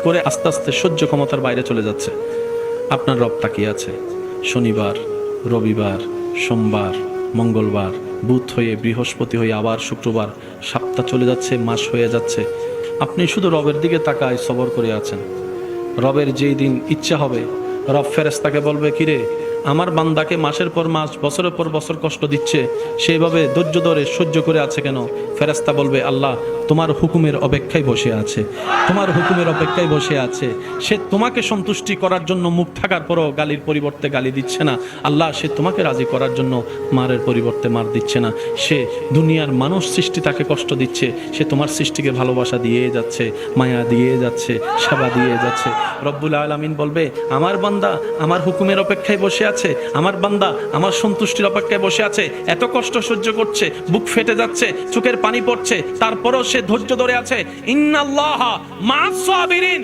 করে আস্তে আস্তে সহ্য ক্ষমতার বাইরে চলে যাচ্ছে। আপনার রব তাকিয়ে আছে। শনিবার, রবিবার, সোমবার, মঙ্গলবার, বুধ হয়ে বৃহস্পতি হয়ে আবার শুক্রবার, সপ্তাহ চলে যাচ্ছে, মাস হয়ে যাচ্ছে। আপনি শুধু রবের দিকে তাকায় সবর করে আছেন। রবের যেই দিন ইচ্ছা হবে, রব ফেরেশতাকে বলবে, কিরে আমার বান্দাকে মাসের পর মাস, বছরের পর বছর কষ্ট দিচ্ছে, সেইভাবে ধৈর্য ধরে সহ্য করে আছে কেন? ফেরেশতা বলবে, আল্লাহ তোমার হুকুমের অপেক্ষায় বসে আছে, তোমার হুকুমের অপেক্ষায় বসে আছে। সে তোমাকে সন্তুষ্টি করার জন্য মুখ থাকার পরও গালির পরিবর্তে গালি দিচ্ছে না। আল্লাহ সে তোমাকে রাজি করার জন্য মারের পরিবর্তে মার দিচ্ছে না। সে দুনিয়ার মানুষ সৃষ্টি তাকে কষ্ট দিচ্ছে, সে তোমার সৃষ্টিকে ভালোবাসা দিয়ে যাচ্ছে, মায়া দিয়ে যাচ্ছে, সেবা দিয়ে যাচ্ছে। রব্বুল আলামিন বলবে, আমার বান্দা আমার হুকুমের অপেক্ষায় বসে আছে, আমার বান্দা আমার সন্তুষ্টির অপেক্ষায় বসে আছে। এত কষ্ট সহ্য করছে, বুক ফেটে যাচ্ছে, চোখের পানি পড়ছে, তারপরও সে ধৈর্য ধরে আছে। ইন্নাল্লাহা মা'আস সাবিরিন।